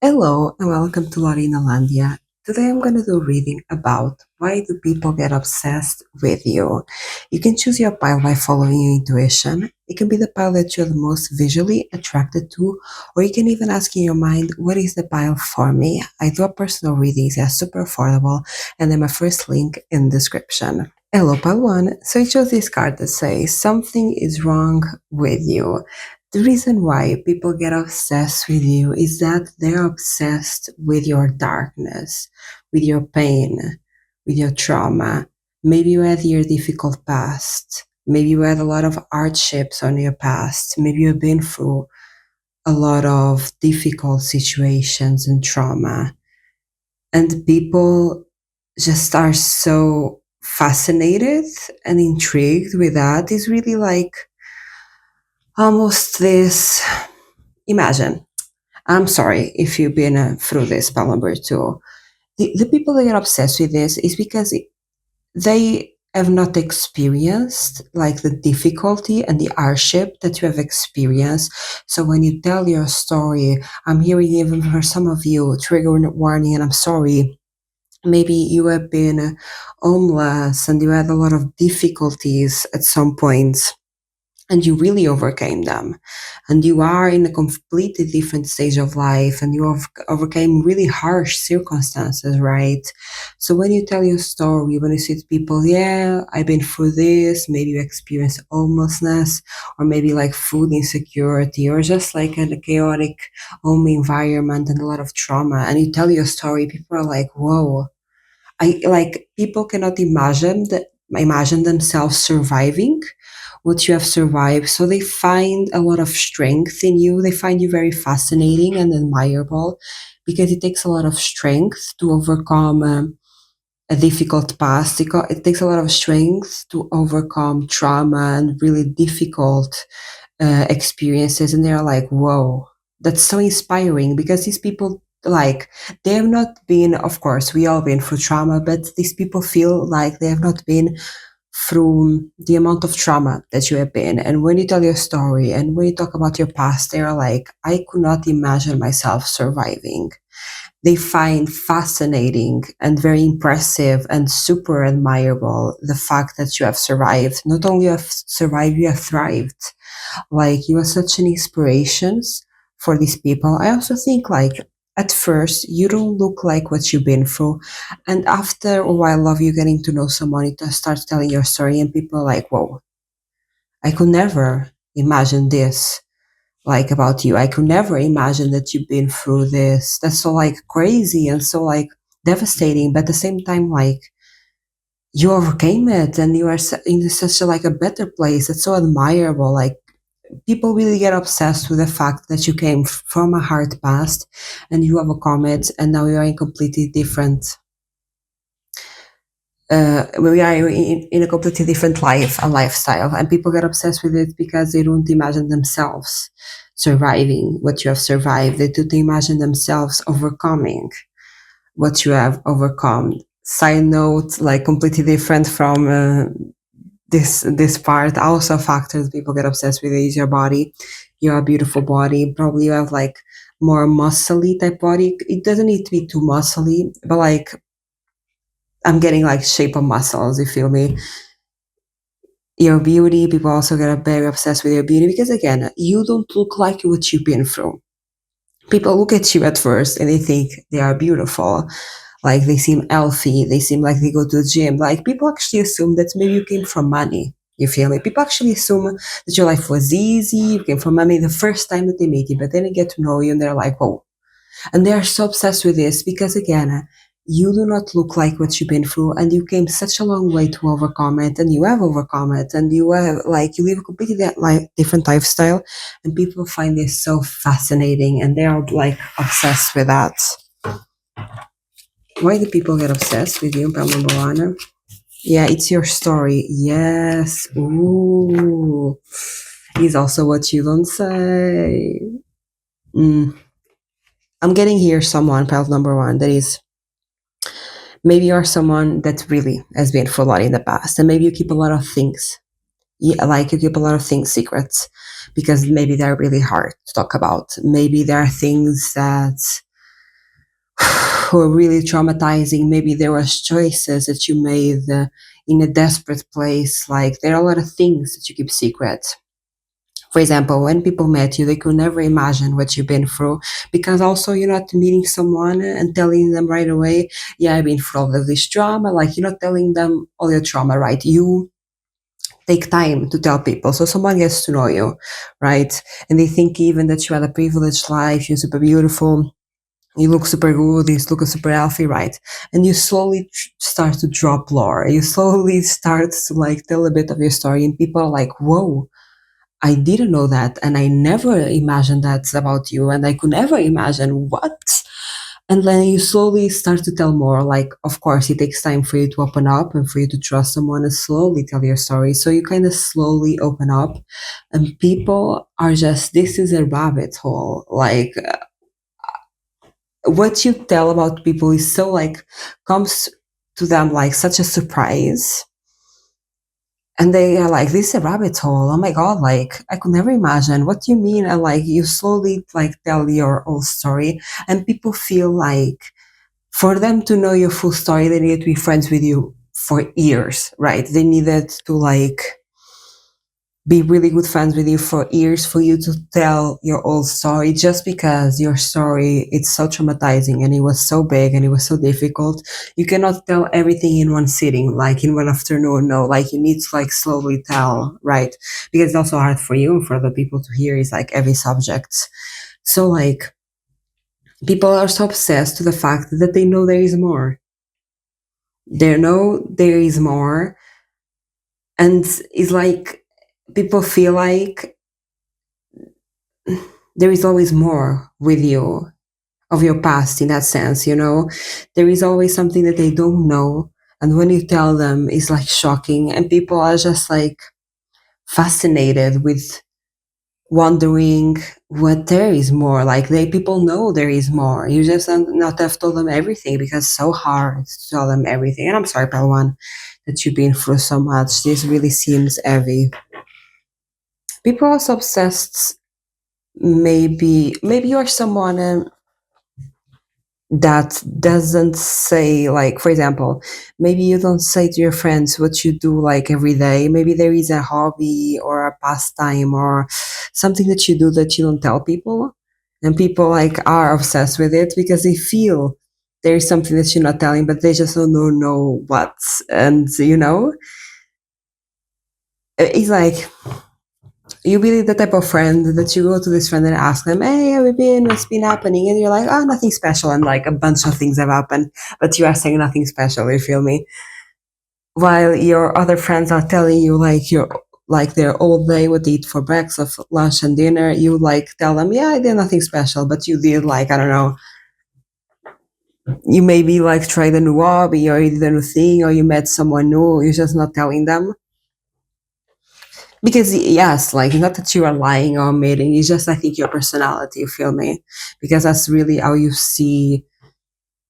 Hello and welcome to Laurindalandia. Today I'm going to do a reading about why do people get obsessed with you. You can choose your pile by following your intuition. It can be the pile that you're the most visually attracted to, or you can even ask in your mind, what is the pile for me? I do a personal readings, they're super affordable, and then my first link in the description. Hello, pile one. So I chose this card that says something is wrong with you. The reason why people get obsessed with you is that they're obsessed with your darkness, with your pain, with your trauma. Maybe you had your difficult past. Maybe you had a lot of hardships on your past. Maybe you've been through a lot of difficult situations and trauma. And people just are so fascinated and intrigued with that. It's really like almost this. Imagine, I'm sorry if you've been through this, part number two. The people that get obsessed with this is because they have not experienced like the difficulty and the hardship that you have experienced. So when you tell your story, I'm hearing even for some of you, trigger warning, and I'm sorry. Maybe you have been homeless and you had a lot of difficulties at some points and you really overcame them, and you are in a completely different stage of life and you have overcame really harsh circumstances, right? So when you tell your story, when you say to people, yeah, I've been through this, maybe you experience homelessness, or maybe like food insecurity, or just like a chaotic home environment and a lot of trauma, and you tell your story, people are like, whoa. I like people cannot imagine themselves surviving what you have survived. So they find a lot of strength in you. They find you very fascinating and admirable because it takes a lot of strength to overcome a difficult past. It takes a lot of strength to overcome trauma and really difficult experiences. And they're like, whoa, that's so inspiring because these people, like, they have not been, of course, we all been through trauma, but these people feel like they have not been through the amount of trauma that you have been. And when you tell your story and when you talk about your past, they are like, I could not imagine myself surviving. They find fascinating and very impressive and super admirable the fact that you have survived. Not only you have survived, you have thrived. Like, you are such an inspiration for these people. I also think, like, at first you don't look like what you've been through, and after a while of you getting to know someone, you just start telling your story and people are like, whoa, I could never imagine this, like, about you. I could never imagine that you've been through this. That's so like crazy and so like devastating, but at the same time, like, you overcame it and you are in such a like a better place. It's so admirable. Like, people really get obsessed with the fact that you came from a hard past and you overcome it, and now you are in completely different we are in a completely different life and lifestyle, and people get obsessed with it because they don't imagine themselves surviving what you have survived. They don't imagine themselves overcoming what you have overcome. Side note, like, completely different from this part. Also, factors people get obsessed with is your body. You have a beautiful body. Probably you have like more muscly type body. It doesn't need to be too muscly, but like, I'm getting like shape of muscles. You feel me? Your beauty. People also get very obsessed with your beauty because, again, you don't look like what you've been through. People look at you at first and they think they are beautiful. Like, they seem healthy, they seem like they go to the gym. Like, people actually assume that maybe you came from money. You feel me? People actually assume that your life was easy, you came from money the first time that they meet you, but then they get to know you and they're like, whoa. And they are so obsessed with this because, again, you do not look like what you've been through, and you came such a long way to overcome it, and you have overcome it, and you have, like, you live a completely different lifestyle, and people find this so fascinating, and they are like obsessed with that. Why do people get obsessed with you, number one? Yeah, it's your story. Yes. Ooh. Is also what you don't say. I'm getting here someone, pile number one, that is, maybe you're someone that really has been through a lot in the past, and maybe you keep a lot of things. Yeah, like, you keep a lot of things secrets because maybe they're really hard to talk about. Maybe there are things that who are really traumatizing. Maybe there was choices that you made in a desperate place. Like there are a lot of things that you keep secret. For example, when people met you, they could never imagine what you've been through, because also you're not meeting someone and telling them right away, yeah, I've been through all of this trauma. Like you're not telling them all your trauma, right? You take time to tell people. So someone gets to know you, right? And they think even that you had a privileged life, you're super beautiful, you look super good, you look super healthy, right? And you slowly start to drop lore. You slowly start to like tell a bit of your story, and people are like, whoa, I didn't know that, and I never imagined that about you, and I could never imagine what. And then you slowly start to tell more. Like, of course, it takes time for you to open up and for you to trust someone and slowly tell your story. So you kind of slowly open up, and people are just, this is a rabbit hole. Like, what you tell about people is so like, comes to them like such a surprise, and they are like, this is a rabbit hole, oh my god, like I could never imagine, what do you mean? And like you slowly like tell your whole story, and people feel like for them to know your full story they needed to be friends with you for years, right? They needed to like be really good friends with you for years for you to tell your whole story, just because your story, it's so traumatizing and it was so big and it was so difficult. You cannot tell everything in one sitting, like in one afternoon. No, like you need to like slowly tell, right? Because it's also hard for you and for other people to hear, is like every subject. So like people are so obsessed to the fact that they know there is more. They know there is more, and it's like people feel like there is always more with you of your past, in that sense, you know? There is always something that they don't know. And when you tell them, it's like shocking. And people are just like fascinated with wondering what there is more. Like people know there is more. You just not have told them everything, because it's so hard to tell them everything. And I'm sorry, Palwan, that you've been through so much. This really seems heavy. People are so obsessed. Maybe you're someone that doesn't say, like, for example, maybe you don't say to your friends what you do like every day. Maybe there is a hobby or a pastime or something that you do that you don't tell people, and people like are obsessed with it because they feel there is something that you're not telling, but they just don't know what. And it's like you be the type of friend that you go to this friend and ask them, hey, have you been? What's been happening? And you're like, oh, nothing special. And like a bunch of things have happened, but you are saying nothing special, you feel me? While your other friends are telling you like their whole day, what they eat for breakfast, lunch, and dinner. You like tell them, yeah, I did nothing special, but you did like, I don't know, you maybe like tried a new hobby or you did a new thing or you met someone new. You're just not telling them. Because yes, like not that you are lying or omitting, it's just I think your personality, you feel me? Because that's really how you see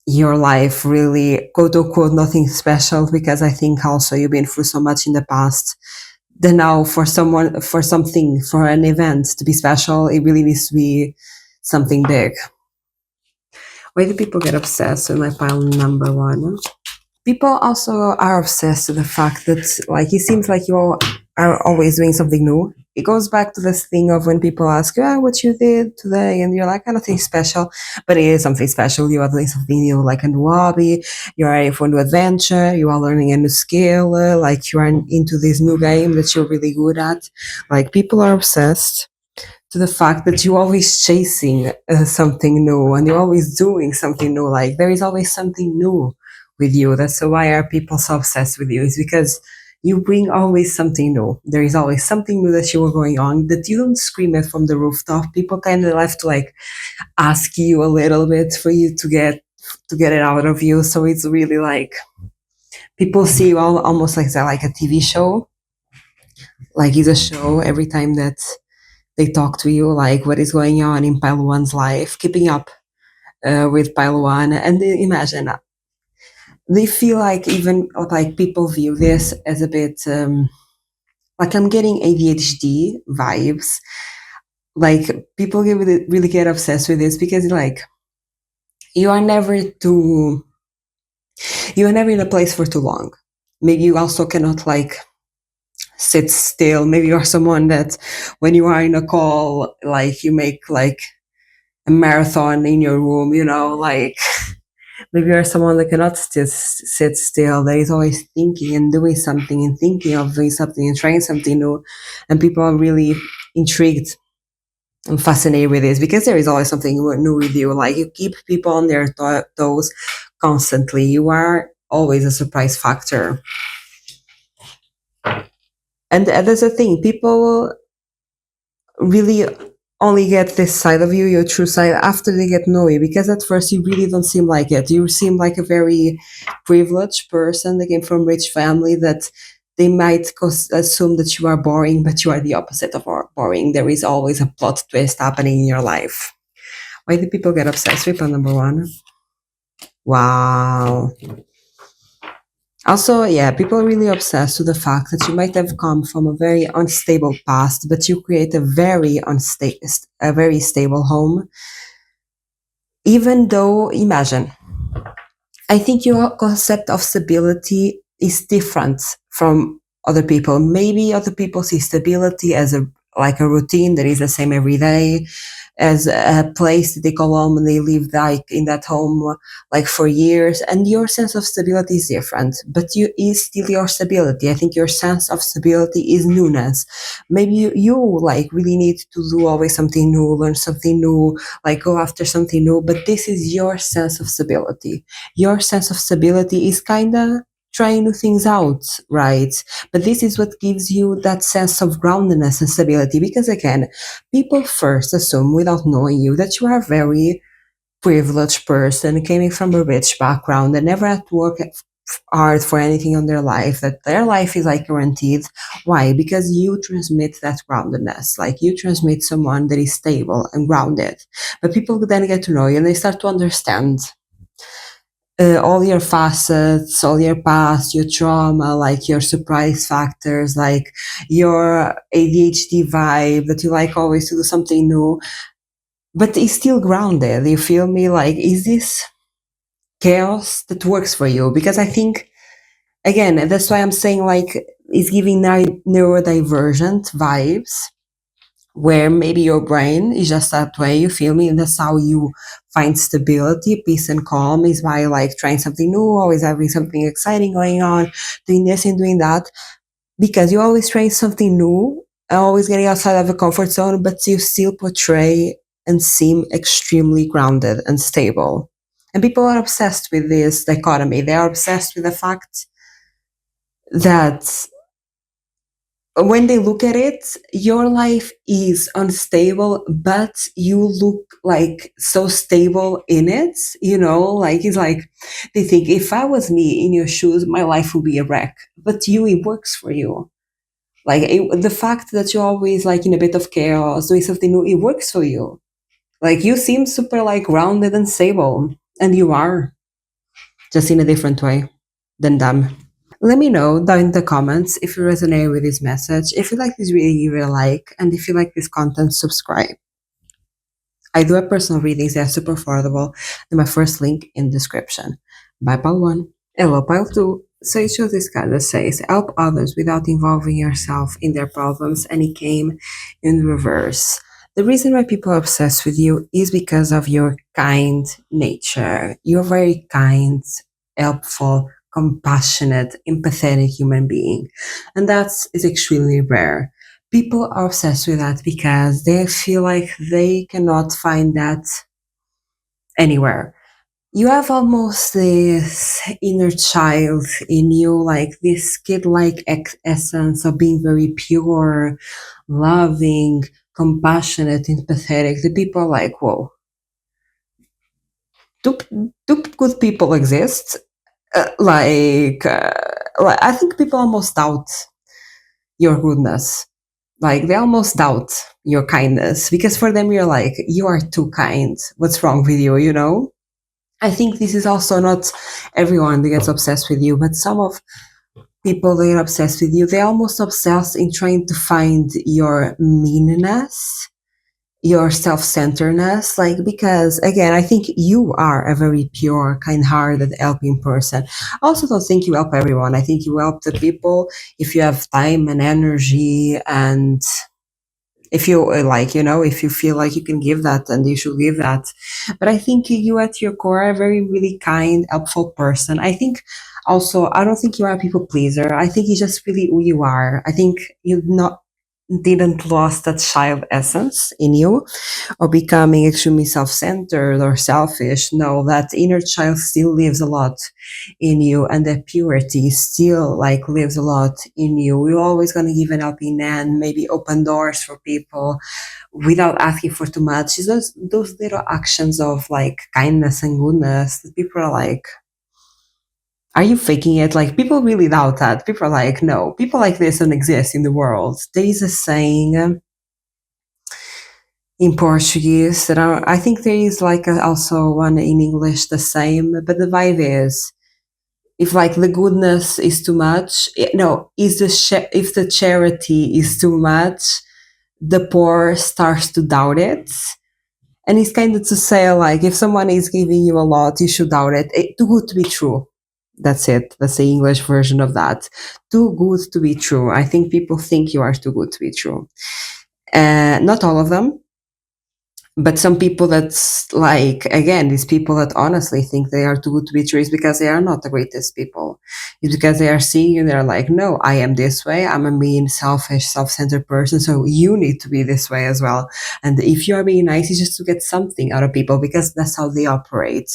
your life, really quote unquote nothing special, because I think also you've been through so much in the past. Then now for an event to be special, it really needs to be something big. Why do people get obsessed with my pile number one? People also are obsessed with the fact that like it seems like you all are always doing something new. It goes back to this thing of when people ask you, what you did today, and you're like, nothing special, but it is something special. You are doing something new, like a new hobby. You are ready for a new adventure. You are learning a new skill. Like you are into this new game that you're really good at. Like people are obsessed to the fact that you're always chasing something new and you're always doing something new. Like there is always something new with you. That's why are people so obsessed with you, is because you bring always something new. There is always something new that you are going on that you don't scream it from the rooftop. People kind of have to like ask you a little bit for you to get it out of you. So it's really like people see you almost like that, like a TV show, like it's a show every time that they talk to you, like what is going on in Pile One's life, keeping up with Pile One. And imagine, they feel like even like people view this as a bit like I'm getting ADHD vibes. Like people really get obsessed with this because like you are never too, you are never in a place for too long. Maybe you also cannot like sit still. Maybe you are someone that when you are in a call, like you make like a marathon in your room, like maybe you're someone that cannot sit still, that is always thinking and doing something and thinking of doing something and trying something new. And people are really intrigued and fascinated with this because there is always something new with you. Like you keep people on their toes constantly. You are always a surprise factor. And that's the thing. People really only get this side of you, your true side, after they get to know you. Because at first you really don't seem like it. You seem like a very privileged person that came from a rich family, that they might assume that you are boring, but you are the opposite of boring. There is always a plot twist happening in your life. Why do people get obsessed with number one? Wow. Also, yeah, people are really obsessed with the fact that you might have come from a very unstable past, but you create a very stable home. Even though, imagine, I think your concept of stability is different from other people. Maybe other people see stability as a routine that is the same every day, as a place that they call home and they live like in that home like for years, and your sense of stability is different, but you is still your stability. I think your sense of stability is newness. Maybe you like really need to do always something new, learn something new, like go after something new, but this is your sense of stability. Your sense of stability is kind of trying new things out, right? But this is what gives you that sense of groundedness and stability, because again, people first assume without knowing you that you are a very privileged person coming from a rich background that never had to work hard for anything on their life, that their life is like guaranteed. Why? Because you transmit that groundedness, like you transmit someone that is stable and grounded. But people then get to know you and they start to understand all your facets, all your past, your trauma, like your surprise factors, like your ADHD vibe that you like always to do something new, but it's still grounded. You feel me? Like, is this chaos that works for you? Because I think, again, that's why I'm saying like it's giving neurodivergent vibes, where maybe your brain is just that way, you feel me? And that's how you find stability, peace, and calm, is by like trying something new, always having something exciting going on, doing this and doing that, because you always trying something new, always getting outside of a comfort zone, but you still portray and seem extremely grounded and stable. And people are obsessed with this dichotomy. They are obsessed with the fact that when they look at it, your life is unstable, but you look like so stable in it, like it's like they think, if I was me in your shoes, my life would be a wreck. But it works for you. Like the fact that you're always like in a bit of chaos, doing something new, it works for you. Like you seem super like grounded and stable, and you are, just in a different way than them. Let me know down in the comments if you resonate with this message. If you like this reading, give it a like. And if you like this content, subscribe. I do have personal readings. They're super affordable. And my first link in description. Bye, pile 1. Hello, pile 2. So it shows this card that says, help others without involving yourself in their problems. And it came in reverse. The reason why people are obsessed with you is because of your kind nature. You're very kind, helpful, compassionate, empathetic human being. And that is extremely rare. People are obsessed with that because they feel like they cannot find that anywhere. You have almost this inner child in you, like this kid-like essence of being very pure, loving, compassionate, empathetic. The people are like, whoa, do, do good people exist? Like I think people almost doubt your goodness. Like they almost doubt your kindness, because for them you're like, you are too kind. What's wrong with you? I think this is also not everyone that gets obsessed with you, but some of people that get obsessed with you, they almost obsessed in trying to find your meanness, your self-centeredness, like, because again, I think you are a very pure, kind-hearted, helping person. I also don't think you help everyone. I think you help the people if you have time and energy, and if you like, if you feel like you can give that, and you should give that. But I think you at your core are a very really kind, helpful person. I think also, I don't think you are a people pleaser. I think it's just really who you are. I think you not didn't lost that child essence in you, or becoming extremely self-centered or selfish. No, that inner child still lives a lot in you, and that purity still like lives a lot in you. You're always going to give an helping hand, maybe open doors for people without asking for too much. It's those little actions of like kindness and goodness that people are like, are you faking it? Like, people really doubt that. People are like, no, people like this don't exist in the world. There is a saying in Portuguese that I think there is like also one in English the same, but the vibe is, if like the goodness is too much, no, is if the charity is too much, the poor starts to doubt it. And it's kind of to say, like, if someone is giving you a lot, you should doubt it. Too good to be true. That's it. That's the English version of that. Too good to be true. I think people think you are too good to be true. Not all of them, but some people that's like, again, these people that honestly think they are too good to be true is because they are not the greatest people. It's because they are seeing you, they're like, no, I am this way, I'm a mean, selfish, self-centered person, so you need to be this way as well. And if you are being nice, it's just to get something out of people, because that's how they operate.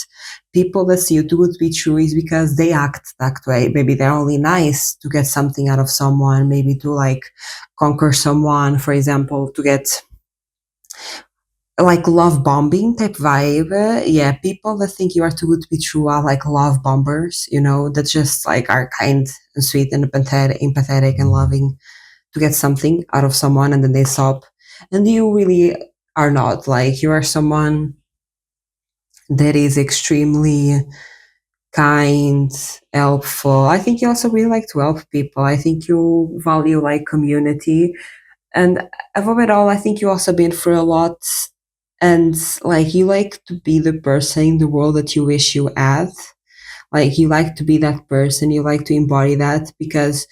People that see you too good to be true is because they act that way. Maybe they're only nice to get something out of someone, maybe to like conquer someone, for example, to get like love bombing type vibe. Yeah, people that think you are too good to be true are like love bombers, that just like are kind and sweet and empathetic and loving to get something out of someone, and then they stop. And you really are not. Like, you are someone that is extremely kind, helpful. I think you also really like to help people. I think you value like community. And above it all, I think you also been through a lot, and like you like to be the person in the world that you wish you had. Like, you like to be that person, you like to embody that, because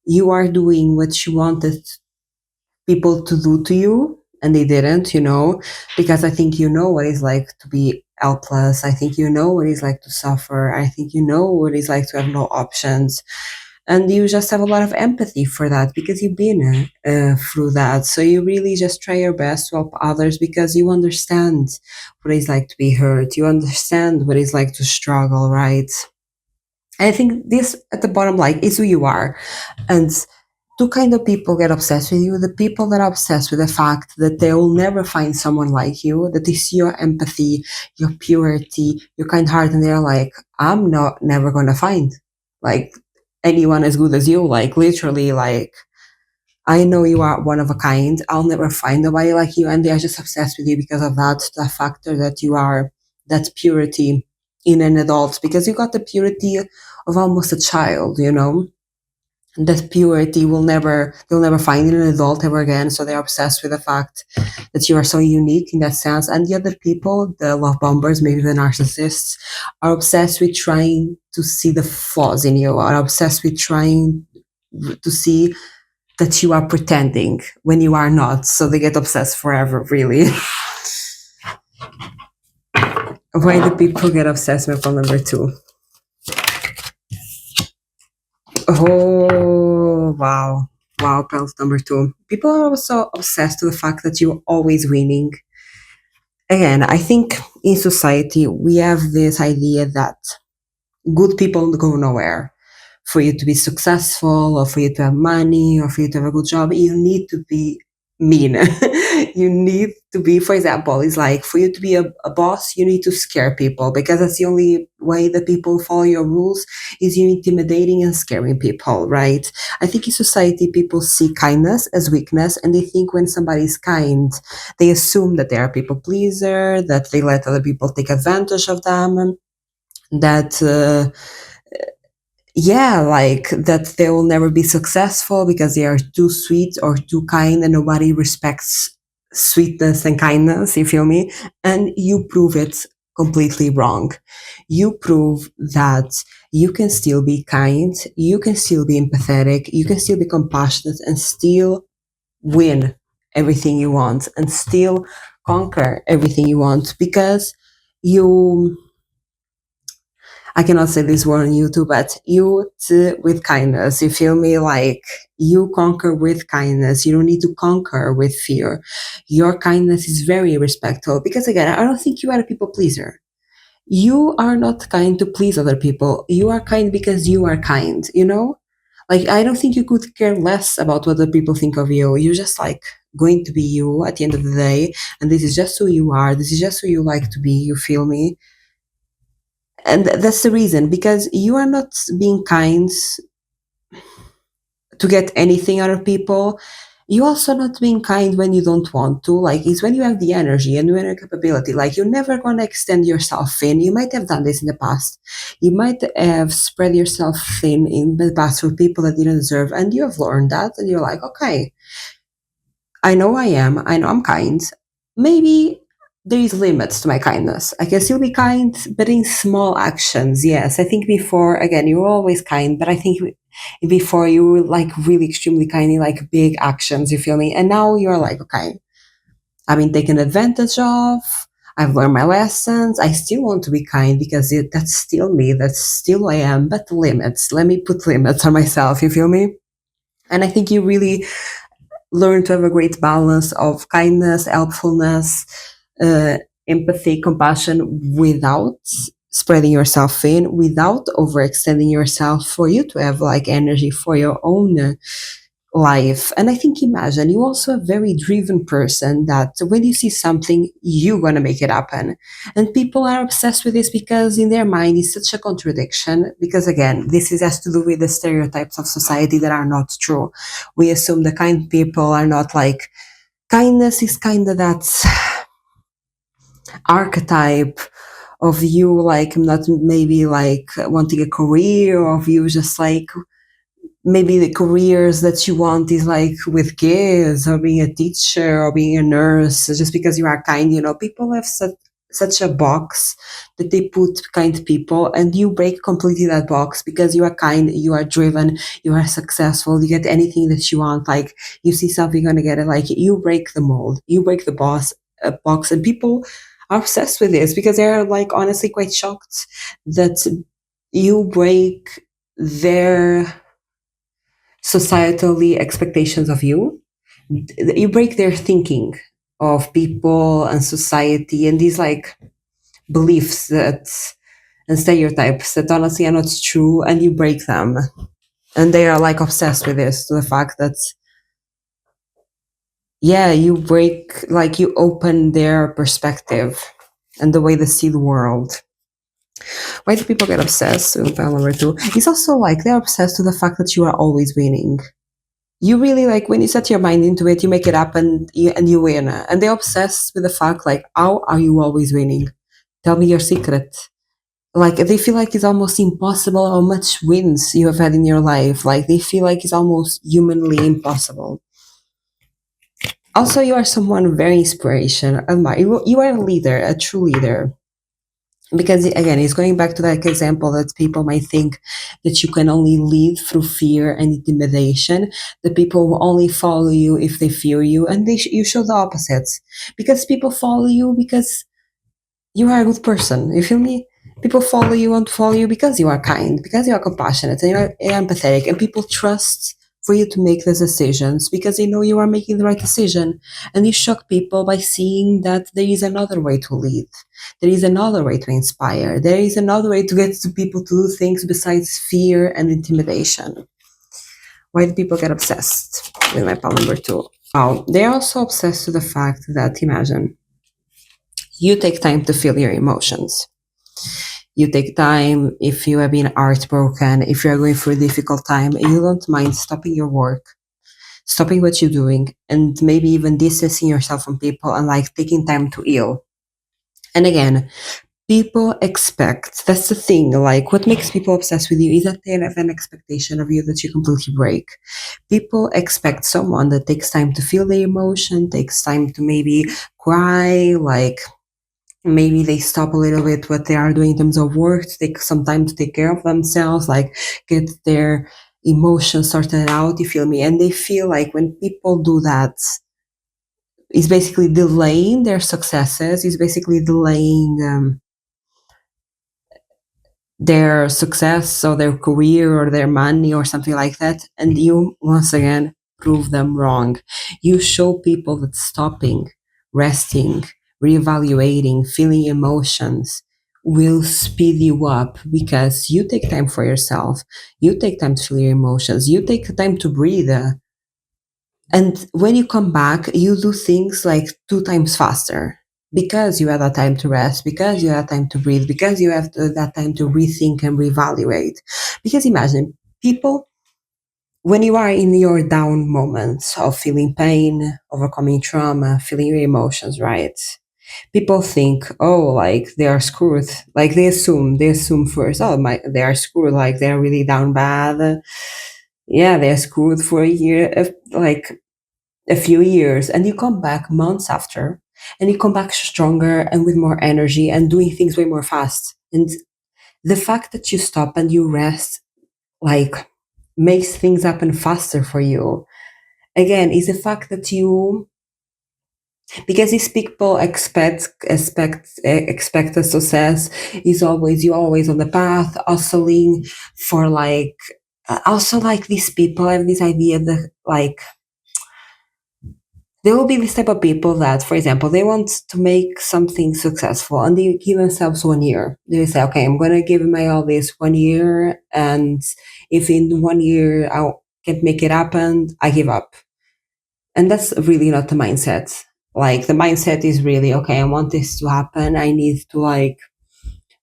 you are doing what you wanted people to do to you, and they didn't, because I think you know what it's like to be helpless. I think you know what it's like to suffer. I think you know what it's like to have no options, and you just have a lot of empathy for that because you've been through that. So you really just try your best to help others because you understand what it's like to be hurt. You understand what it's like to struggle, right? And I think this at the bottom line is who you are. And two kind of people get obsessed with you: the people that are obsessed with the fact that they will never find someone like you, that they see your empathy, your purity, your kind heart, and they're like, I'm not never gonna find like anyone as good as you. Like, literally, like, I know you are one of a kind, I'll never find nobody like you. And they are just obsessed with you because of that factor, that you are that purity in an adult, because you got the purity of almost a child, that purity they'll never find in an adult ever again. So they're obsessed with the fact that you are so unique in that sense. And the other people, the love bombers, maybe the narcissists, are obsessed with trying to see the flaws in you, are obsessed with trying to see that you are pretending when you are not. So they get obsessed forever, really. Why do people get obsessed with number two? Oh, wow. Wow, pals number two. People are also obsessed with the fact that you're always winning. Again, I think in society, we have this idea that good people go nowhere. For you to be successful, or for you to have money, or for you to have a good job, you need to be mean. You need to be, for example, it's like, for you to be a boss, you need to scare people, because that's the only way that people follow your rules, is you intimidating and scaring people, right? I think in society, people see kindness as weakness, and they think when somebody's kind, they assume that they are a people pleaser, that they let other people take advantage of them, that yeah, like that they will never be successful because they are too sweet or too kind, and nobody respects sweetness and kindness, you feel me? And you prove it completely wrong. You prove that you can still be kind, you can still be empathetic, you can still be compassionate and still win everything you want and still conquer everything you want because you, I cannot say this word on YouTube, but you with kindness. You feel me? Like you conquer with kindness. You don't need to conquer with fear. Your kindness is very respectful because again, I don't think you are a people pleaser. You are not kind to please other people. You are kind because you are kind, you know? Like I don't think you could care less about what the people think of you. You're just like going to be you at the end of the day, and this is just who you are. This is just who you like to be. You feel me? And that's the reason because you are not being kind to get anything out of people. You also not being kind when you don't want to. Like it's when you have the energy and when you have capability. Like you're never gonna extend yourself thin. You might have done this in the past. You might have spread yourself thin in the past for people that didn't deserve, and you have learned that, and you're like, okay, I know I am. I know I'm kind. Maybe there is limits to my kindness. I can still be kind, but in small actions. Yes, I think before, again, you were always kind, but I think before you were like really extremely kind in like big actions. You feel me? And now you're like, okay, I've been taken advantage of. I've learned my lessons. I still want to be kind because that's still me. That's still who I am. But limits. Let me put limits on myself. You feel me? And I think you really learn to have a great balance of kindness, helpfulness, uh, empathy, compassion without spreading yourself thin, without overextending yourself for you to have like energy for your own life. And I think imagine you also a very driven person that when you see something, you're gonna make it happen. And people are obsessed with this because in their mind it's such a contradiction. Because again, this is has to do with the stereotypes of society that are not true. We assume the kind people are not like kindness is kind of that archetype of you like not maybe like wanting a career of you just like maybe the careers that you want is like with kids or being a teacher or being a nurse just because you are kind, you know, people have such a box that they put kind people and you break completely that box because you are kind, you are driven, you are successful, you get anything that you want, like you see something you're gonna get it, like you break the mold, you break the box, and people are obsessed with this because they're like honestly quite shocked that you break their societally expectations of you. You break their thinking of people and society and these like beliefs that and stereotypes that honestly are not true, and you break them. And they are like obsessed with this to the fact that yeah, you break, like you open their perspective and the way they see the world. Why do people get obsessed with file number two? It's also like they're obsessed with the fact that you are always winning. You really like when you set your mind into it, you make it happen and you win. And they're obsessed with the fact like, how are you always winning? Tell me your secret. Like they feel like it's almost impossible how much wins you have had in your life. Like they feel like it's almost humanly impossible. Also, you are someone very inspirational. You are a leader, a true leader. Because again, it's going back to that example that people might think that you can only lead through fear and intimidation. The people will only follow you if they fear you, and you show the opposites. Because people follow you because you are a good person. You feel me? People follow you, want to follow you because you are kind, because you are compassionate, and you're empathetic, and people trust for you to make those decisions because they know you are making the right decision. And you shock people by seeing that there is another way to lead. There is another way to inspire. There is another way to get to people to do things besides fear and intimidation. Why do people get obsessed with my pal number two? Oh, they're also obsessed with the fact that, imagine, you take time to feel your emotions. You take time if you have been heartbroken, if you're going through a difficult time, you don't mind stopping your work, stopping what you're doing, and maybe even distancing yourself from people and like taking time to heal. And again, People expect, that's the thing, like what makes people obsessed with you is that they have an expectation of you that you completely break. People expect someone that takes time to feel the emotion, takes time to maybe cry, like maybe they stop a little bit what they are doing in terms of work to take some time to take care of themselves, like get their emotions sorted out, you feel me? And they feel like when people do that, it's basically delaying their successes, it's basically delaying their success or their career or their money or something like that. And you, once again, prove them wrong. You show people that stopping, resting, reevaluating, feeling emotions will speed you up because you take time for yourself. You take time to feel your emotions. You take time to breathe. And when you come back, you do things like two times faster because you had that time to rest, because you had time to breathe, because you have that time to rethink and reevaluate. Because imagine people, when you are in your down moments of feeling pain, overcoming trauma, feeling your emotions, right? People think, oh, like they are screwed. Like they assume first, oh, they are screwed. Like they're really down bad. Yeah, they're screwed for a year. Like a few years, and you come back months after, and you come back stronger and with more energy and doing things way more fast. And the fact that you stop and you rest, like, makes things happen faster for you. Again, is the fact that you, because these people expect a success, is always, you always on the path hustling for, like, also, like, these people have this idea that, like, there will be this type of people that, for example, they want to make something successful and they give themselves 1 year. They say, okay, I'm going to give my all this 1 year. And if in 1 year I can't make it happen, I give up. And that's really not the mindset. Like the mindset is really, okay, I want this to happen. I need to, like,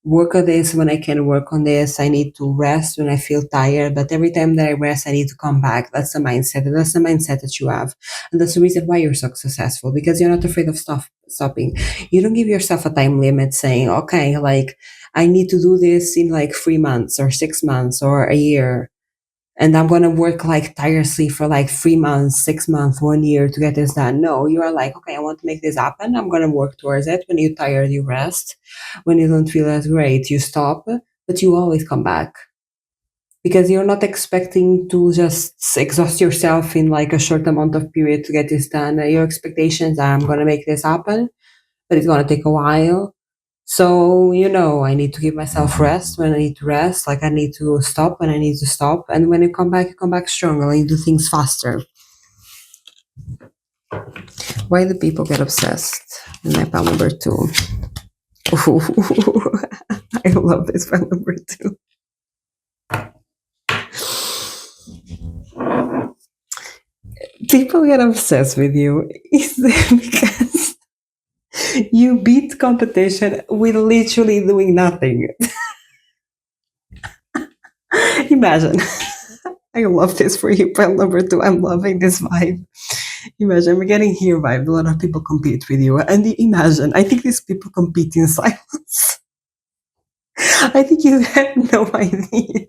work on this when I can work on this. I need to rest when I feel tired. But every time that I rest, I need to come back. That's the mindset. And that's the mindset that you have. And that's the reason why you're so successful, because you're not afraid of stopping. You don't give yourself a time limit saying, okay, like, I need to do this in like 3 months or 6 months or a year, and I'm going to work like tirelessly for like 3 months, 6 months, 1 year to get this done. No, you are like, okay, I want to make this happen. I'm going to work towards it. When you're tired, you rest. When you don't feel as great, you stop, but you always come back because you're not expecting to just exhaust yourself in like a short amount of period to get this done. Your expectations are, I'm going to make this happen, but it's going to take a while. So, I need to give myself rest when I need to rest. Like, I need to stop when I need to stop. And when you come back stronger and you do things faster. Why do people get obsessed? And my pile number 2. Ooh, I love this pile number 2. People get obsessed with you is because you beat competition with literally doing nothing. Imagine. I love this for you, pile number 2. I'm loving this vibe. Imagine we're getting here vibe. A lot of people compete with you. And imagine, I think these people compete in silence. I think you have no idea.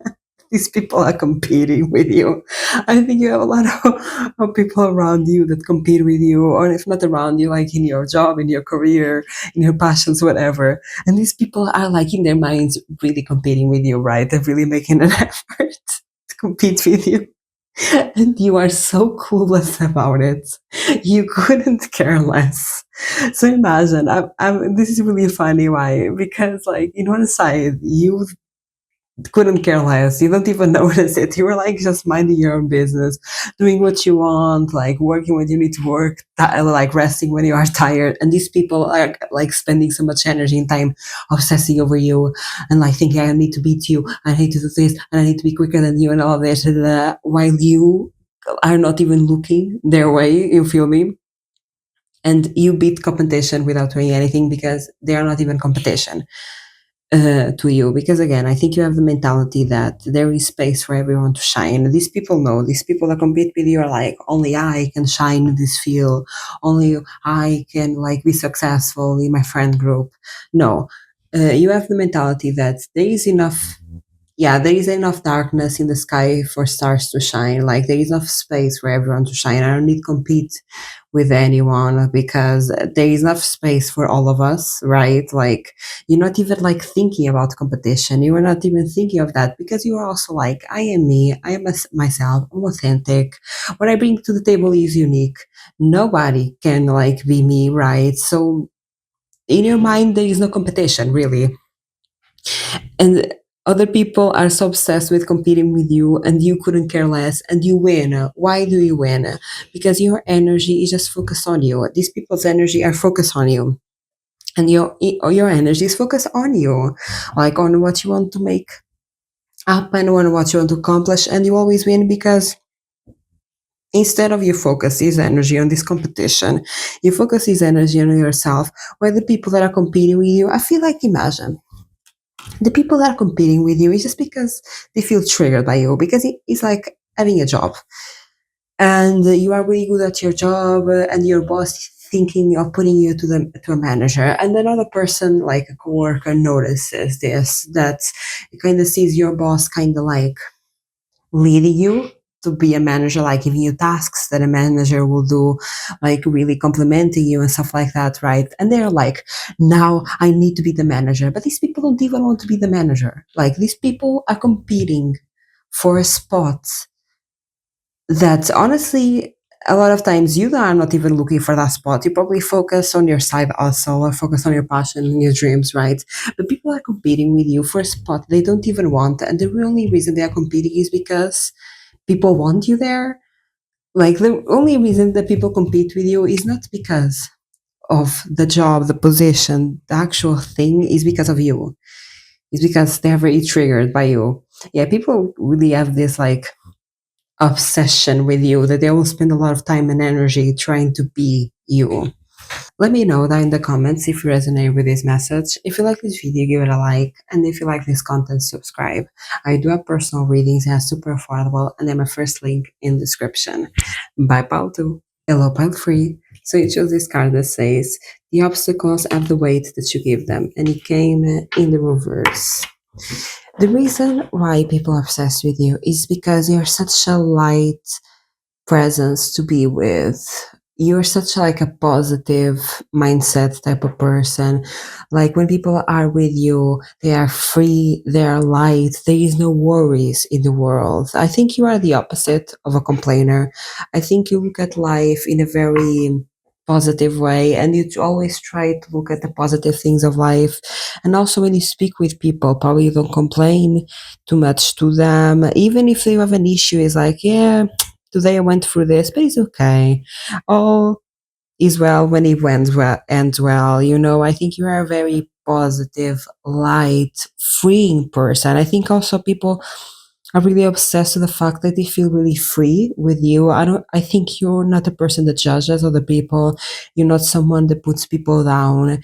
These people are competing with you. I think you have a lot of people around you that compete with you, or if not around you, like in your job, in your career, in your passions, whatever. And these people are like in their minds really competing with you, right? They're really making an effort to compete with you. And you are so clueless about it. You couldn't care less. So imagine, this is really funny. Why? Because, like, in one side, you couldn't care less. You don't even notice it. You were like just minding your own business, doing what you want, like working when you need to work, like resting when you are tired. And these people are like spending so much energy and time obsessing over you and like thinking, I need to beat you, I need to do this, and I need to be quicker than you, and all of this, while you are not even looking their way. You feel me? And you beat competition without doing anything because they are not even competition to you. Because again, I think you have the mentality that there is space for everyone to shine. These people know, these people that compete with you are like, only I can shine in this field, only I can like be successful in my friend group. No, You have the mentality that there is enough, yeah, there is enough darkness in the sky for stars to shine. Like there is enough space for everyone to shine. I don't need to compete with anyone because there is enough space for all of us, right? Like you're not even like thinking about competition. You are not even thinking of that because you are also like, I am me. I am myself. I'm authentic. What I bring to the table is unique. Nobody can like be me, right? So in your mind, there is no competition really, and other people are so obsessed with competing with you and you couldn't care less and you win. Why do you win? Because your energy is just focused on you. These people's energy are focused on you, and your energy is focused on you, like on what you want to make happen, on what you want to accomplish, and you always win because instead of you focus this energy on this competition, you focus this energy on yourself. Where the people that are competing with you, I feel like, imagine the people that are competing with you is just because they feel triggered by you, because it's like having a job and you are really good at your job, and your boss thinking of putting you to a manager, and another person like a coworker notices this, that kind of sees your boss kind of like leading you to be a manager, like giving you tasks that a manager will do, like really complimenting you and stuff like that, right? And they're like, now I need to be the manager. But these people don't even want to be the manager. Like these people are competing for a spot that honestly, a lot of times you are not even looking for that spot. You probably focus on your side hustle or focus on your passion and your dreams, right? But people are competing with you for a spot they don't even want. And the only reason they are competing is because people want you there. Like the only reason that people compete with you is not because of the job, the position, the actual thing, is because of you. It's because they're very triggered by you. Yeah, people really have this like obsession with you that they will spend a lot of time and energy trying to be you. Let me know down in the comments if you resonate with this message. If you like this video, give it a like. And if you like this content, subscribe. I do have personal readings and are super affordable, and they're my first link in the description. Bye, pile 2. Hello, pile 3. So you chose this card that says, the obstacles have the weight that you give them. And it came in the reverse. The reason why people are obsessed with you is because you're such a light presence to be with. You're such like a positive mindset type of person. Like when people are with you, they are free, they are light, there is no worries in the world. I think you are the opposite of a complainer. I think you look at life in a very positive way, and you always try to look at the positive things of life. And also when you speak with people, probably you don't complain too much to them, even if you have an issue. It's like, yeah, today I went through this, but it's okay. All is well when it ends well. You know, I think you are a very positive, light, freeing person. I think also people are really obsessed with the fact that they feel really free with you. I think you're not a person that judges other people. You're not someone that puts people down.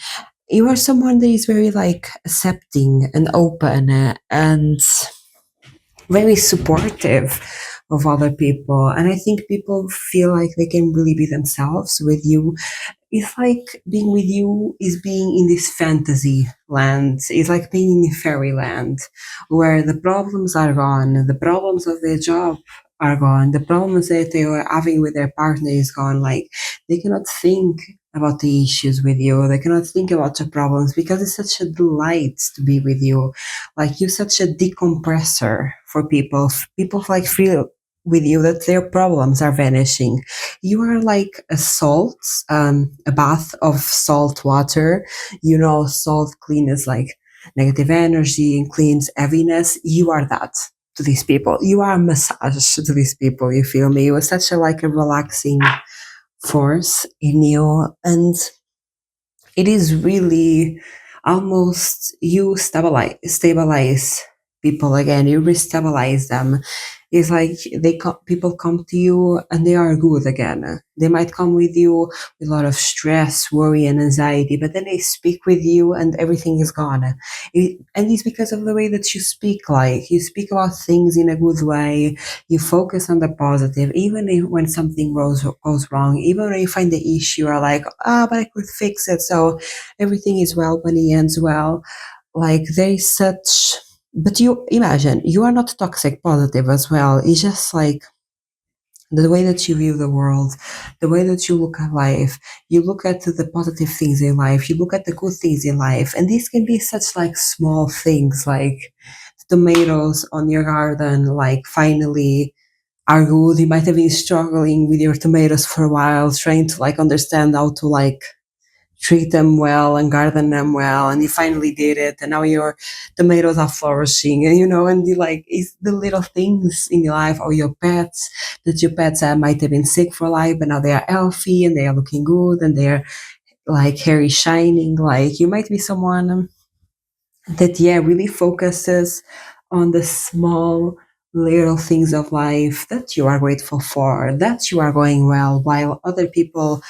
You are someone that is very like accepting and open, and very supportive of other people. And I think people feel like they can really be themselves with you. It's like being with you is being in this fantasy land. It's like being in fairyland where the problems are gone, the problems of their job are gone, the problems that they are having with their partner is gone. Like they cannot think about the issues with you, they cannot think about the problems because it's such a delight to be with you. Like you're such a decompressor for people. People like feel with you that their problems are vanishing. You are like a salt, a bath of salt water. You know, salt cleans like negative energy and cleans heaviness. You are that to these people. You are a massage to these people. You feel me? You are such a like a relaxing force in you, and it is really almost you stabilize people again. You restabilize them. It's like people come to you and they are good again. They might come with you with a lot of stress, worry, and anxiety, but then they speak with you and everything is gone. And it's because of the way that you speak. Like you speak about things in a good way. You focus on the positive, even if, when something goes wrong, even when you find the issue, are like, but I could fix it. So everything is well when it ends well. Like there is such, but you imagine you are not toxic positive as well. It's just like the way that you view the world, the way that you look at life, you look at the positive things in life, you look at the good things in life, and these can be such like small things, like tomatoes on your garden, like finally are good. You might have been struggling with your tomatoes for a while, trying to like understand how to like treat them well and garden them well, and you finally did it, and now your tomatoes are flourishing, and and you like it's the little things in your life, or your pets, that your pets might have been sick for life, but now they are healthy and they are looking good and they're like hair is shining. Like you might be someone that really focuses on the small little things of life that you are grateful for, that you are going well, while other people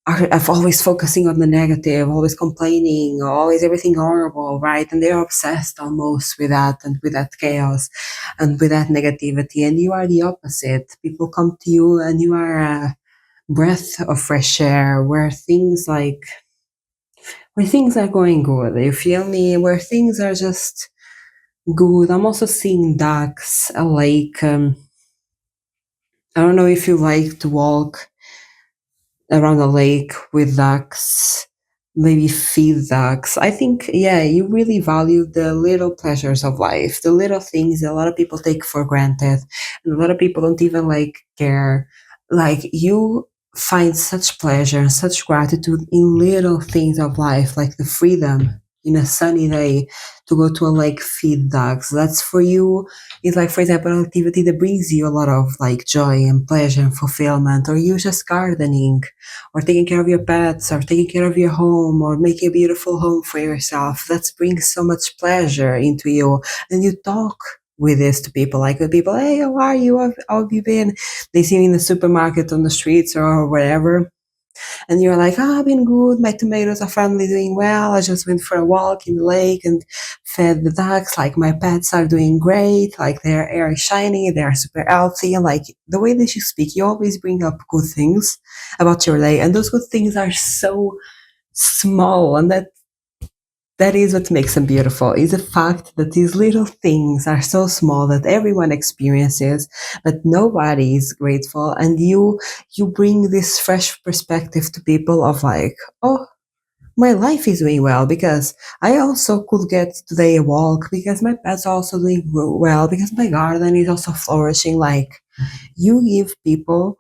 are always focusing on the negative, always complaining, always everything horrible, right? And they're obsessed almost with that and with that chaos and with that negativity. And you are the opposite. People come to you and you are a breath of fresh air where things are going good. You feel me? Where things are just good. I'm also seeing ducks, a lake. I don't know if you like to walk around a lake with ducks, maybe feed ducks. I think, yeah, you really value the little pleasures of life, the little things that a lot of people take for granted, and a lot of people don't even like care. Like you find such pleasure and such gratitude in little things of life, like the freedom in a sunny day to go to a lake, feed ducks. That's for you. It's like, for example, an activity that brings you a lot of like joy and pleasure and fulfillment, or you just gardening, or taking care of your pets, or taking care of your home, or making a beautiful home for yourself. That brings so much pleasure into you. And you talk with this to people, like with people, hey, how are you? How have you been? They see you in the supermarket, on the streets, or wherever, and you're like, I've been good. My tomatoes are finally doing well. I just went for a walk in the lake and fed the ducks. Like my pets are doing great. Like their hair is shiny. They're super healthy. And like the way that you speak, you always bring up good things about your day. And those good things are so small. And that is what makes them beautiful, is the fact that these little things are so small that everyone experiences, but nobody is grateful. And you bring this fresh perspective to people of like, oh, my life is doing well because I also could get today a walk, because my pet's also doing well, because my garden is also flourishing. Like you give people,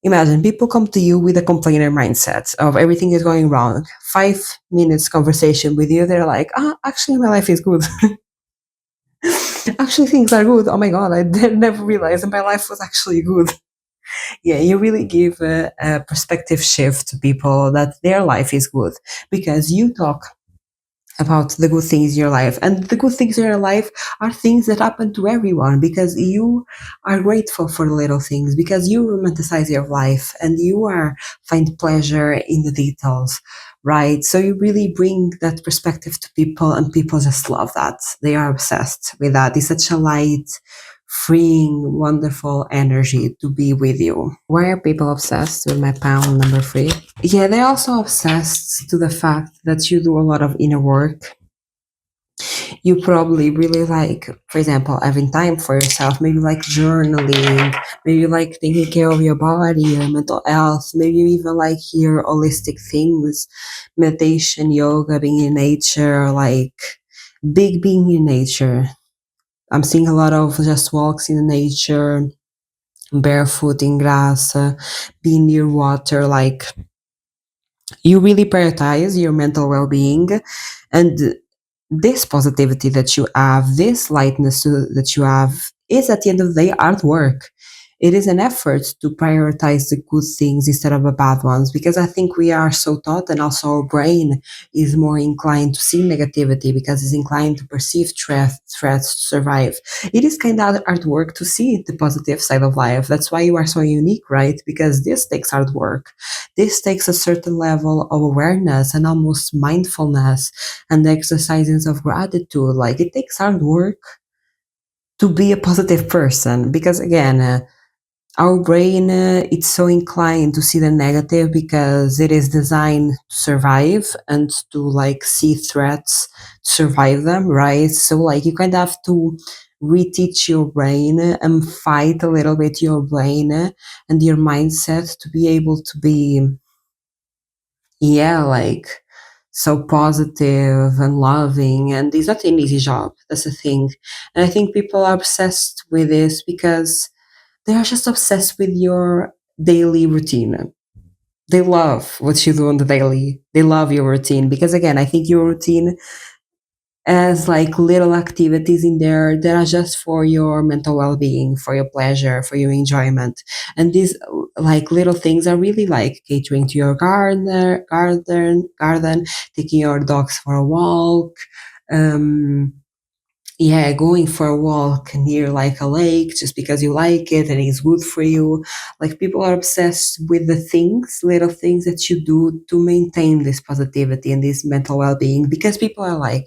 imagine people come to you with a complainer mindset of everything is going wrong. 5 minutes conversation with you, they're like, actually, my life is good. Actually, things are good. Oh my God, I never realized that my life was actually good. Yeah, you really give a perspective shift to people that their life is good because you talk about the good things in your life. And the good things in your life are things that happen to everyone, because you are grateful for the little things, because you romanticize your life and you are find pleasure in the details, right? So you really bring that perspective to people, and people just love that. They are obsessed with that. It's such a light, freeing, wonderful energy to be with you. Why are people obsessed with my pound number 3? Yeah, they're also obsessed to the fact that you do a lot of inner work. You probably really like, for example, having time for yourself, maybe like journaling, maybe like taking care of your body, your mental health, maybe you even like hear holistic things, meditation, yoga, being in nature, like big being in nature. I'm seeing a lot of just walks in nature, barefoot in grass, being near water, like you really prioritize your mental well-being. And this positivity that you have, this lightness that you have, is at the end of the day hard work. It is an effort to prioritize the good things instead of the bad ones, because I think we are so taught, and also our brain is more inclined to see negativity because it's inclined to perceive threats to survive. It is kind of hard work to see the positive side of life. That's why you are so unique, right? Because this takes hard work. This takes a certain level of awareness and almost mindfulness, and the exercises of gratitude. Like it takes hard work to be a positive person, because again, Our brain it's so inclined to see the negative because it is designed to survive and to like see threats, survive them, right? So like you kind of have to reteach your brain and fight a little bit your brain and your mindset to be able to be, yeah, like so positive and loving. And it's not an easy job, that's the thing. And I think people are obsessed with this because they are just obsessed with your daily routine. They love what you do on the daily. They love your routine because, again, I think your routine has like little activities in there that are just for your mental well-being, for your pleasure, for your enjoyment. And these like little things are really like catering to your garden, taking your dogs for a walk, um, yeah, going for a walk near like a lake just because you like it and it's good for you. Like people are obsessed with the things, little things that you do to maintain this positivity and this mental well-being because people are like,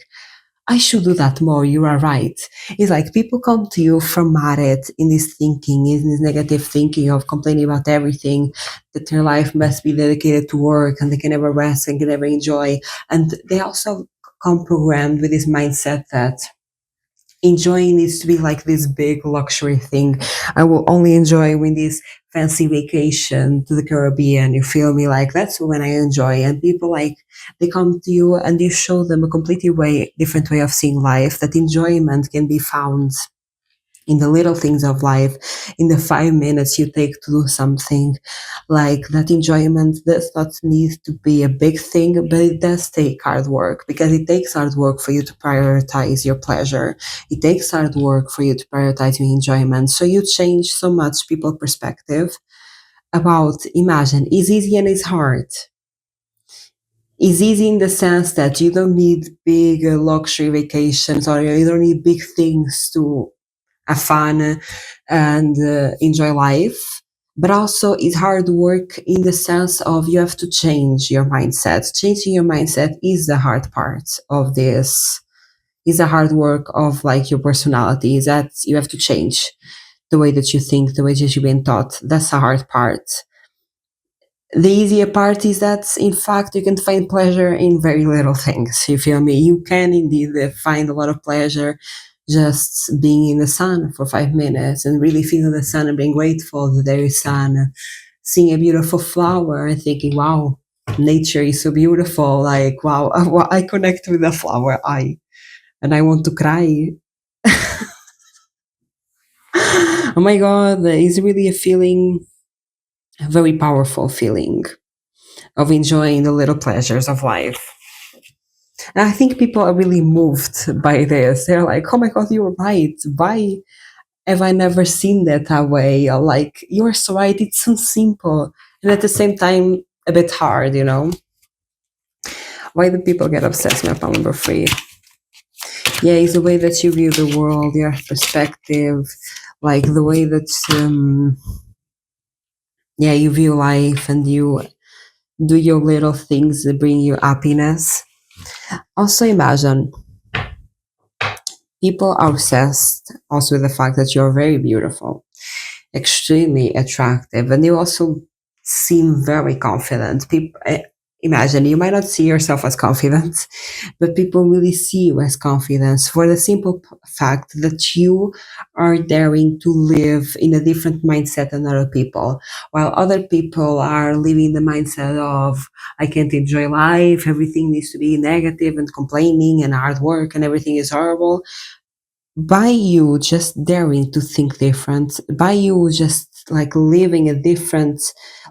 I should do that more. You are right. It's like people come to you from at it in this thinking, in this negative thinking of complaining about everything, that their life must be dedicated to work and they can never rest and can never enjoy. And they also come programmed with this mindset that enjoying needs to be like this big luxury thing. I will only enjoy when this fancy vacation to the Caribbean. You feel me? Like that's when I enjoy. And people like they come to you and you show them a completely different way of seeing life. That enjoyment can be found in the little things of life, in the 5 minutes you take to do something. Like that enjoyment does not need to be a big thing, but it does take hard work because it takes hard work for you to prioritize your pleasure. It takes hard work for you to prioritize your enjoyment. So you change so much people perspective about, imagine, it's easy and it's hard. It's easy in the sense that you don't need big luxury vacations or you don't need big things to have fun and enjoy life. But also, it's hard work in the sense of you have to change your mindset. Changing your mindset is the hard part of this. Is the hard work of like your personality. Is that you have to change the way that you think, the way that you've been taught. That's the hard part. The easier part is that in fact you can find pleasure in very little things. You feel me? You can indeed find a lot of pleasure just being in the sun for 5 minutes and really feeling the sun and being grateful that there is sun, seeing a beautiful flower and thinking, wow, nature is so beautiful. Like, wow, I connect with the flower. And I want to cry. Oh my God, it's really a feeling, a very powerful feeling of enjoying the little pleasures of life. And I think people are really moved by this. They're like, oh my God, you're right. Why have I never seen that way? Or like, you're so right. It's so simple. And at the same time, a bit hard, you know? Why do people get obsessed with number three? Yeah, it's the way that you view the world, your perspective, like the way that, yeah, you view life and you do your little things that bring you happiness. Also, imagine people are obsessed also with the fact that you're very beautiful, extremely attractive, and you also seem very confident. People imagine you might not see yourself as confident, but people really see you as confidence for the simple fact that you are daring to live in a different mindset than other people, while other people are living the mindset of I can't enjoy life, everything needs to be negative and complaining and hard work and everything is horrible. By you just daring to think different, by you just like living a different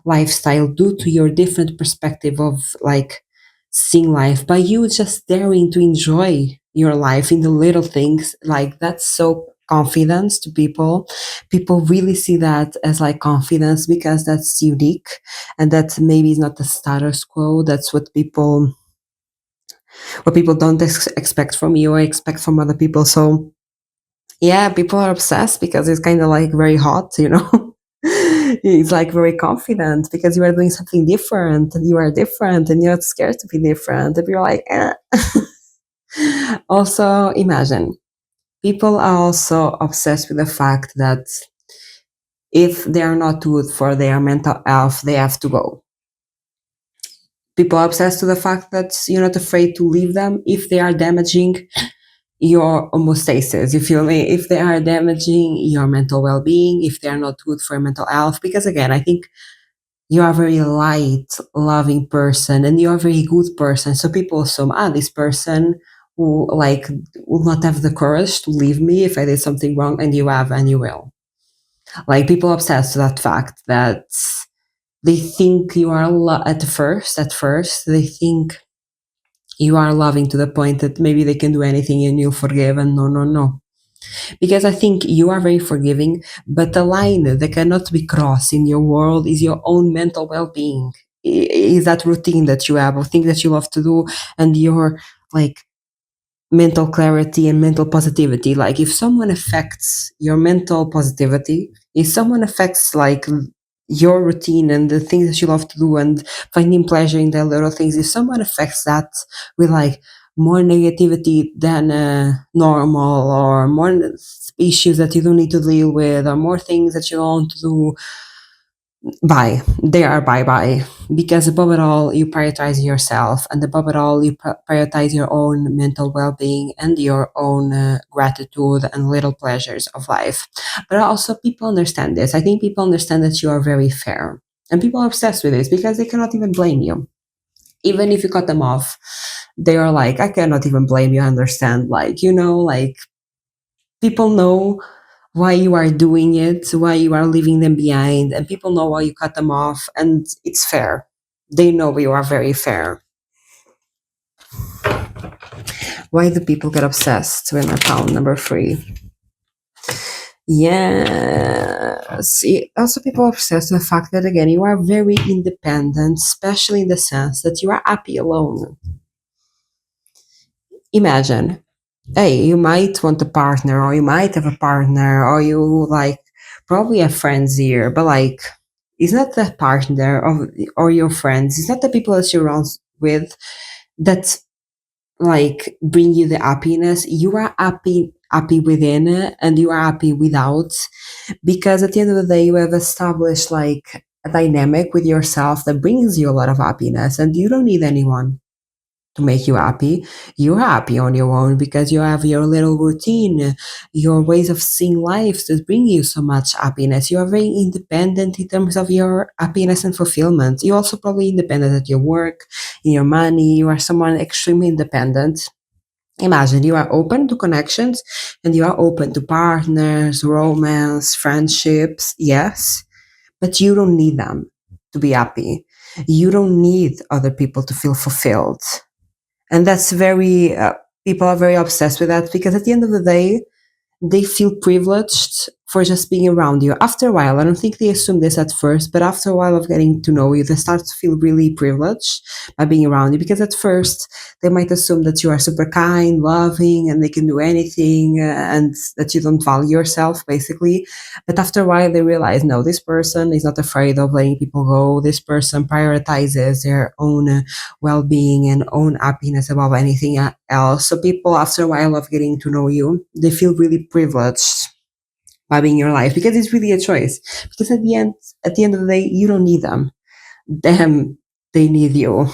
lifestyle due to your different perspective of like seeing life, by you just daring to enjoy your life in the little things, like that's so confidence to people. People really see that as like confidence because that's unique and that maybe is not the status quo. That's what people don't expect from you or expect from other people. So yeah, people are obsessed because it's kind of like very hot, you know? It's like very confident because you are doing something different and you are different and you're not scared to be different. And you're like, eh. Also, imagine people are also obsessed with the fact that If they are not good for their mental health, they have to go. People are obsessed to the fact that you're not afraid to leave them if they are damaging your homeostasis, you feel me? If they are damaging your mental well-being, if they are not good for mental health. Because again, I think you are a very light, loving person, and you are a very good person. So people assume, this person who like will not have the courage to leave me if I did something wrong, and you have, and you will. Like people obsessed with that fact that they think you are at first they think you are loving to the point that maybe they can do anything and you'll forgive, and no, no, no. Because I think you are very forgiving, but the line that cannot be crossed in your world is your own mental well-being. Is that routine that you have, or things that you love to do, and your like mental clarity and mental positivity. Like if someone affects your mental positivity, if someone affects like your routine and the things that you love to do and finding pleasure in the little things, if someone affects that with like more negativity than normal, or more issues that you don't need to deal with, or more things that you don't want to do, bye. They are bye bye. Because above it all, you prioritize yourself, and above it all, you prioritize your own mental well being and your own gratitude and little pleasures of life. But also, people understand this. I think people understand that you are very fair. And people are obsessed with this because they cannot even blame you. Even if you cut them off, they are like, I cannot even blame you. I understand. Like, like people know why you are doing it, why you are leaving them behind, and people know why you cut them off, and it's fair. They know you are very fair. Why do people get obsessed when I found number 3? Yes. Also, people are obsessed with the fact that, again, you are very independent, especially in the sense that you are happy alone. Imagine, hey, you might want a partner, or you might have a partner, or you like probably have friends here, but like, it's not the partner or your friends, it's not the people that you're around with that like bring you the happiness. You are happy within it, and you are happy without, because at the end of the day, you have established like a dynamic with yourself that brings you a lot of happiness, and you don't need anyone to make you happy. You're happy on your own because you have your little routine, your ways of seeing life that bring you so much happiness. You are very independent in terms of your happiness and fulfillment. You're also probably independent at your work, in your money. You are someone extremely independent. Imagine you are open to connections, and you are open to partners, romance, friendships, yes, but you don't need them to be happy. You don't need other people to feel fulfilled. And that's very people are very obsessed with that, because at the end of the day, they feel privileged for just being around you. After a while, I don't think they assume this at first, but after a while of getting to know you, they start to feel really privileged by being around you, because at first they might assume that you are super kind, loving, and they can do anything, and that you don't value yourself, basically. But after a while, they realize, no, this person is not afraid of letting people go. This person prioritizes their own well-being and own happiness above anything else. So people, after a while of getting to know you, they feel really privileged by being in your life, because it's really a choice. Because at the end of the day, you don't need them. Them, they need you.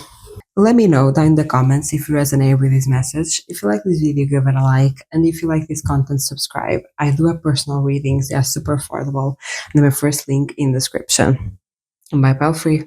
Let me know down in the comments if you resonate with this message. If you like this video, give it a like. And if you like this content, subscribe. I do have personal readings. They are super affordable. And my first link in the description. And bye, pal free.